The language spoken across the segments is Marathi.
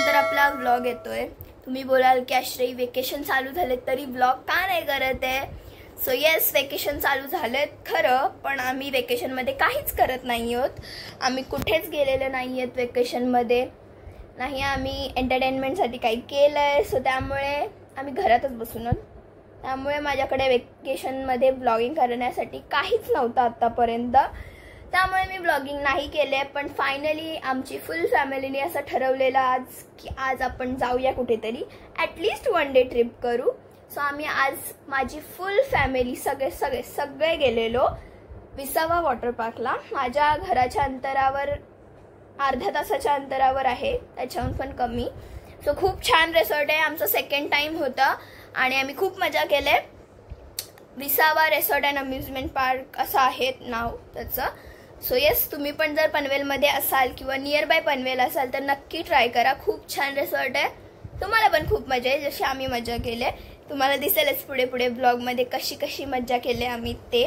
नंतर आपला व्लॉग येतोय। तुम्ही बोलाल की आश्रयी वेकेशन चालू झाले तरी व्लॉग का नाही करत आहे? सो येस, वेकेशन चालू झालेत खरं, पण आम्ही वेकेशन मध्ये काहीच करत नाही आहोत। आम्ही कुठेच गेलेलो नाही आहोत वेकेशन मध्ये, नाही आम्ही एंटरटेनमेंटसाठी काही केलंय। सो त्यामुळे आम्ही घरातच बसून आहोत। त्यामुळे माझ्याकडे वेकेशन मध्ये व्लॉगिंग करण्यासाठी काहीच नव्हतं आतापर्यंत, त्यामुळे मी व्लॉगिंग नाही केले। पण फायनली आमची फुल फॅमिलीने असं ठरवलेलं आज की आज आपण जाऊया कुठेतरी, ॲटलिस्ट वन डे ट्रिप करू। सो आम्ही आज माझी फुल फॅमिली सगळे गेलेलो विसावा वॉटर पार्कला। माझ्या घराच्या अंतरावर अर्ध्या तासाच्या अंतरावर आहे, त्याच्याहून पण कमी। सो खूप छान रिसॉर्ट आहे, आमचं सेकंड टाइम होता आणि आम्ही खूप मजा केले। विसावा रिसॉर्ट अँड अम्युजमेंट पार्क असं आहे नाव त्याचं। सो येस, तुम्ही पण जर पनवेलमध्ये असाल किंवा नियर बाय पनवेल असाल तर नक्की ट्राय करा, खूप छान रिसॉर्ट आहे। तुम्हाला पण खूप मजा आहे जशी आम्ही मजा केले। तुम्हाला दिसेलच पुढे पुढे ब्लॉगमध्ये कशी मजा केली आम्ही ते।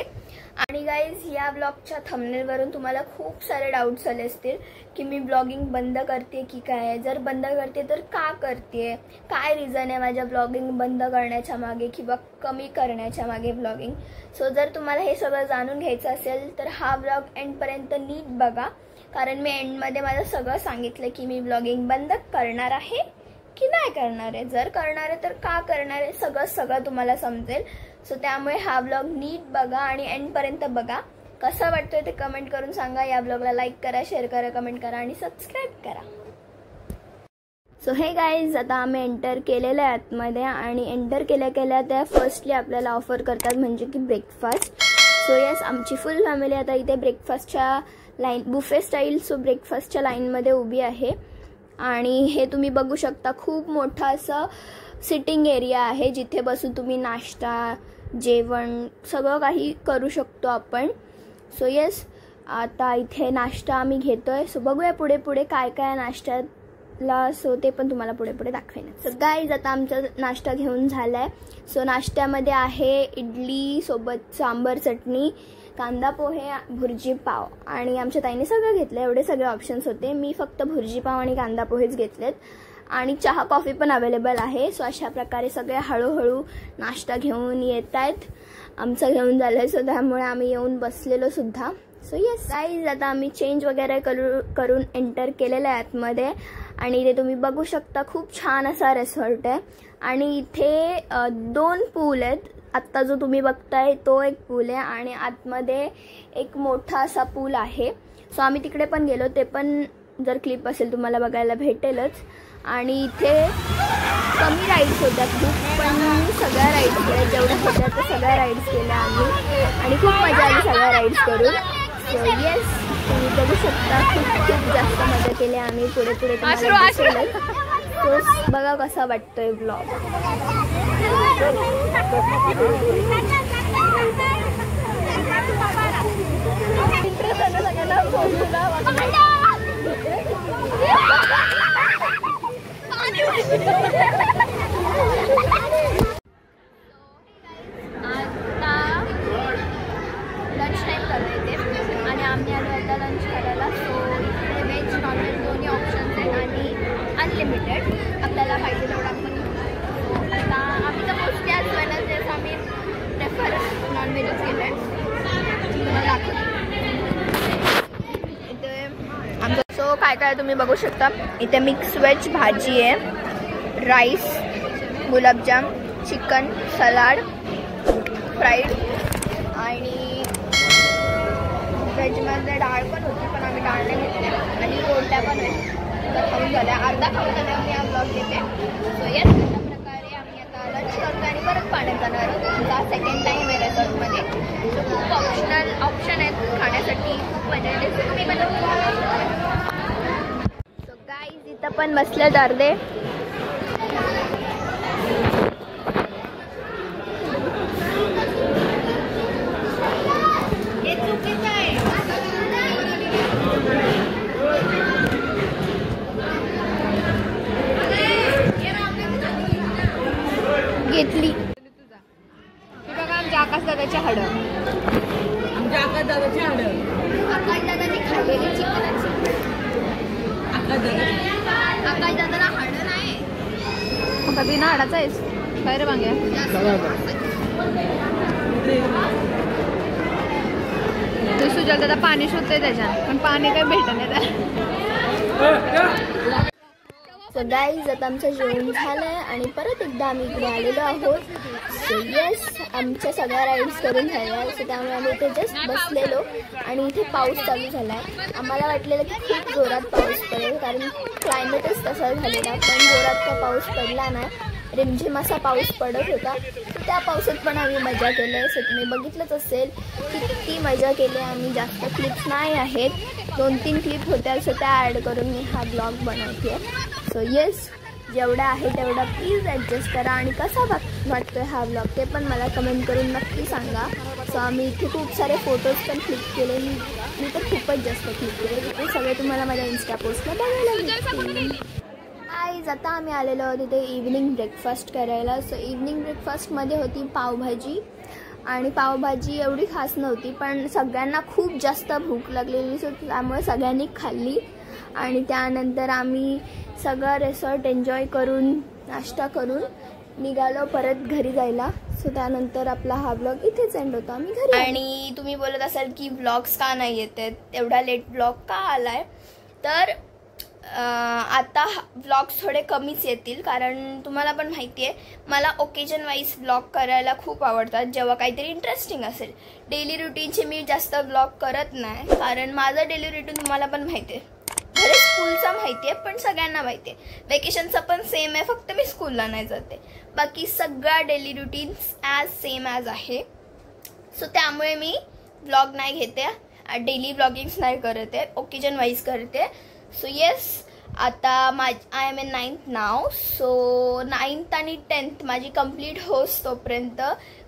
आणि गाईज, या ब्लॉगच्या थंबनेलवरून तुम्हाला खूप सारे डाऊट्स आले असतील की मी ब्लॉगिंग बंद करते की काय, जर बंद करते तर का करते, काय रिझन आहे माझ्या ब्लॉगिंग बंद करण्याच्या मागे किंवा कमी करण्याच्या मागे ब्लॉगिंग। सो जर तुम्हाला हे सगळं जाणून घ्यायचं असेल तर हा ब्लॉग एंडपर्यंत नीट बघा, कारण मी एंडमध्ये माझं सगळं सांगितलं की मी ब्लॉगिंग बंद करणार आहे की नाही करणार आहे, जर करणार आहे तर का करणार आहे, सगळं तुम्हाला समजेल। सो त्यामुळे हा ब्लॉग नीट बघा आणि एंडपर्यंत बघा। कसा वाटतोय ते कमेंट करून सांगा। या ब्लॉगला लाईक करा, शेअर करा, कमेंट करा आणि सबस्क्राईब करा। सो हे गाईज, आता आम्ही एंटर केलेलं आहे आतमध्ये आणि एंटर केल्या त्या फर्स्टली आपल्याला ऑफर करतात म्हणजे की ब्रेकफास्ट। सो येस, आमची फुल फॅमिली आता इथे ब्रेकफास्टच्या लाईन, बुफे स्टाईल सो ब्रेकफास्टच्या लाईनमध्ये उभी आहे। आणि हे तुम्ही बघू शकता, खूप मोठा असं सिटिंग एरिया आहे जिथे बसून तुम्ही नाश्ता, जेवण सगळं काही करू शकतो आपण। सो येस, आता इथे नाश्ता आम्ही घेतोय। सो बघूया पुढे पुढे काय काय नाश्त्याला, सो ते पण तुम्हाला पुढे पुढे दाखवेन। सो गाईज, आता आमचा नाश्ता घेऊन झालाय। सो नाश्त्यामध्ये आहे इडली सोबत सांबर चटणी, कांदा पोहे, भुर्जी पाव आणि आमच्या ताईने सगळं घेतलं। एवढे सगळे ऑप्शन्स होते, मी फक्त भुर्जी पाव आणि कांदा पोहेच घेतलेत आणि चहा कॉफी पण अवेलेबल आहे। सो अशा प्रकारे सगळे हळूहळू नाश्ता घेऊन येत आहेत। आमचं घेऊन झालंय, सो त्यामुळे आम्ही येऊन बसलेलो सुद्धा। सो येस गाईज, आता आम्ही चेंज वगैरे करून एंटर केलेलं आहे आतमध्ये आणि इथे तुम्ही बघू शकता खूप छान असा रिसॉर्ट आहे आणि इथे 2 पूल आहेत। आत्ता जो तुम्ही बघताय तो एक पूल आहे आणि आतमध्ये एक मोठा असा पूल आहे। सो आम्ही तिकडे पण गेलो, ते पण जर क्लिप असेल तुम्हाला बघायला भेटेलच। आणि इथे कमी राईड्स होत्या खूप, पण सगळ्या राईड्स केल्या, जेवढ्या होत्या त्या सगळ्या राईड्स केल्या आम्ही आणि खूप मजा आली सगळ्या राईड्स करून। सो येस, तुम्ही बघू शकता खूप जास्त मजा केली आम्ही। पुढे पुढे तो बघा कसा वाटतोय ब्लॉग। आता लंच टाइम करता येते आणि आम्ही आलो आता लंच करायला। सो इकडे व्हेज नॉनव्हेज दोन्ही ऑप्शन्स आहेत आणि अनलिमिटेड, आपल्याला पाहिजे तेवढं आपण। आता आम्ही तर मोस्टली आज वेडनेसडेज आम्ही प्रेफर नॉनव्हेजच केलं आहे। तुम्हाला दाखवते इथे आमचं। सो काय काय तुम्ही बघू शकता, इथे मिक्स व्हेज भाजी आहे, राईस, गुलाबजाम, चिकन, सलाड, फ्राईड आणि व्हेजमध्ये डाळ पण होती पण आम्ही डाळ नाही घेतली आणि रोट्या पण आहेत। खाऊन झाल्या, अर्धा खाऊन झाल्या मी हा ब्लॉग घेते। सो येस, अशा प्रकारे आम्ही आता लंच करतो आणि परत पाण्यात जाणार आहोत। आमचा सेकंड टाईम आहे रिसॉर्टमध्ये। सो खूप ऑप्शन आहेत खाण्यासाठी, खूप मजा येते। तुम्ही पण सो गाईज, इथं पण बसलेत अर्धे। घेतली बघा आमच्या आकाश दादाची हाडं, आमच्या आकाश दादाची हाडं, आकाश दादाने खाल्लेली चिकनाची, आकाश दादाला हाडं मग कधी नाडाचा आहेस काय रे वांग्या? ते सुजल दादा पाणी शोधतोय त्याच्यात पण पाणी काही भेटत नाही त्याला. सो गाईज आता आमचं जेवण झालंय आणि परत एकदा आम्ही इकडे आलेलो आहोत. सो येस आमच्या सगळ्या राईड्स करून झाल्या. सो त्यामुळे आम्ही इथे जस्ट बसलेलो आणि इथे पाऊस चालू झाला आहे. आम्हाला वाटलेलं की खूप जोरात पाऊस पडेल कारण क्लायमेटच तसा झालेला, पण जोरात का पाऊस पडला नाही. रिमझिम असा पाऊस पडत होता. त्या पावसात पण आम्ही मजा केली आहे. सो तुम्ही बघितलंच असेल की किती मजा केली. आम्ही जास्त क्लिप्स नाही आहेत, 2-3 क्लिप होत्या, सो त्या ॲड करून मी हा ब्लॉग बनवते. सो येस जेवढा आहे तेवढा प्लीज ॲडजस्ट करा आणि कसा वाटतोय हा ब्लॉग ते पण मला कमेंट करून नक्की सांगा. सो आम्ही इथे खूप सारे फोटोज पण क्लिक केले. मी तर खूपच जास्त क्लिक केले. ते सगळे तुम्हाला माझ्या इन्स्टा पोस्टला बघायला मिळतील. गाईज आता आम्ही आलेलो आहोत तिथे इव्हनिंग ब्रेकफास्ट करायला. सो इव्हनिंग ब्रेकफास्टमध्ये होती पावभाजी आणि पावभाजी एवढी खास नव्हती पण सगळ्यांना खूप जास्त भूक लागलेली. सो त्यामुळे सगळ्यांनी खाल्ली आणि त्यानंतर आम्ही सगळं रिसॉर्ट एन्जॉय करून नाश्ता करून निघालो परत घरी जायला. सो त्यानंतर आपला हा ब्लॉग इथेच एंड होता. आम्ही घरी आणि तुम्ही बोलत असाल की ब्लॉग्स का नाही येत आहेत, एवढा लेट ब्लॉग का आलाय, तर आता व्लॉग्स थोडे कमीच येतील कारण तुम्हाला पण माहिती आहे मला ओकेजन वाईज व्लॉग करायला खूप आवडतात जेव्हा काहीतरी इंटरेस्टिंग असेल. डेली रुटीनचे मी जास्त व्लॉग करत नाही कारण माझं डेली रुटीन तुम्हाला पण माहिती आहे. भले स्कूलचा माहिती आहे पण सगळ्यांना माहिती आहे. वेकेशनचा पण सेम आहे, फक्त मी स्कूलला नाही जाते. बाकी सगळा डेली रुटीन सेम ॲज आहे. सो त्यामुळे मी व्लॉग नाही घेते, डेली व्लॉगिंग्स नाही करते, ओकेजन वाईज करते. सो येस आता I am in 9th now. So 9th आणि 10th माझी कंप्लीट होस तोपर्यंत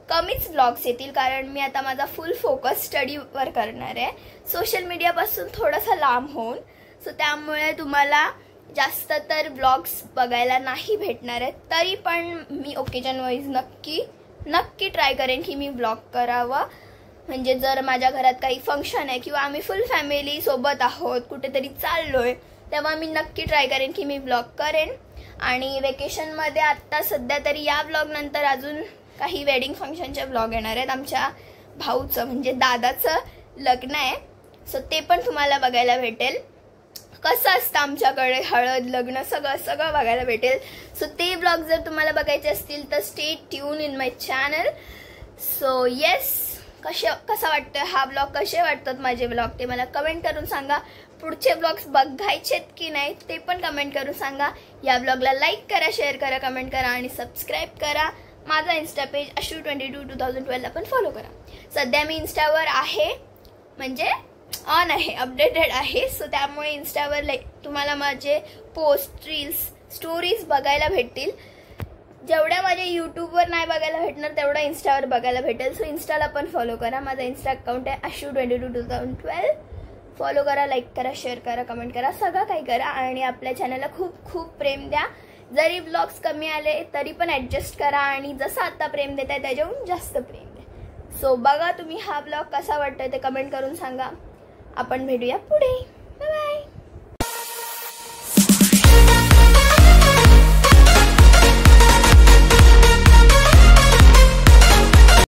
कमीच व्लॉग्स येतील कारण मी आता माझा फुल फोकस स्टडीवर करणार आहे, सोशल मीडियापासून थोडासा लांब होऊन. सो त्यामुळे तुम्हाला जास्त तर व्लॉग्स बघायला नाही भेटणार आहेत. तरी पण मी ओकेजन वाईज नक्की ट्राय करेन की मी व्लॉग करावं. म्हणजे जर माझ्या घरात काही फंक्शन आहे किंवा आम्ही फुल फॅमिली सोबत आहोत कुठेतरी चाललोय तेव्हा मी नक्की ट्राय करेन की मी व्लॉग करेन. आणि वेकेशनमध्ये आत्ता सध्या तरी या व्लॉग नंतर अजून काही वेडिंग फंक्शनचे व्लॉग येणार आहेत. आमच्या भाऊचं म्हणजे दादाचं लग्न आहे, सो ते पण तुम्हाला बघायला भेटेल. कसं असतं आमच्याकडे हळद लग्न सगळं बघायला भेटेल. सो ते व्लॉग जर तुम्हाला बघायचे असतील तर stay tune in my channel. So yes कसा वाटतोय हा ब्लॉग, कसे वाटतात माझे ब्लॉग ते मला कमेंट करून सांगा. पुढचे ब्लॉग्स बघायचेत की नाही ते पण कमेंट करून सांगा. या ब्लॉगला लाईक करा, शेअर करा, कमेंट करा आणि सबस्क्राईब करा. माझा इन्स्टा पेज ashu22 2012 पण फॉलो करा. सध्या मी इन्स्टावर आहे म्हणजे ऑन आहे, अपडेटेड आहे. सो त्यामुळे इन्स्टावर तुम्हाला माझे पोस्ट रील्स स्टोरीज बघायला भेटतील. जेवढ्या माझ्या यूट्यूबवर नाही बघायला भेटणार तेवढा इन्स्टावर बघायला भेटेल. सो इन्स्टाला पण फॉलो करा. माझा इन्स्टा अकाउंट आहे ashu22 2012. फॉलो करा, लाईक करा, शेअर करा, कमेंट करा, सगळं काही करा आणि आपल्या चॅनलला खूप खूप प्रेम द्या. जरी ब्लॉग्स कमी आले तरी पण ॲडजस्ट करा आणि जसं आता प्रेम देताय त्याच्याहून जास्त प्रेम द्या. सो बघा तुम्ही हा ब्लॉग कसा वाटतोय ते कमेंट करून सांगा. आपण भेटूया पुढे.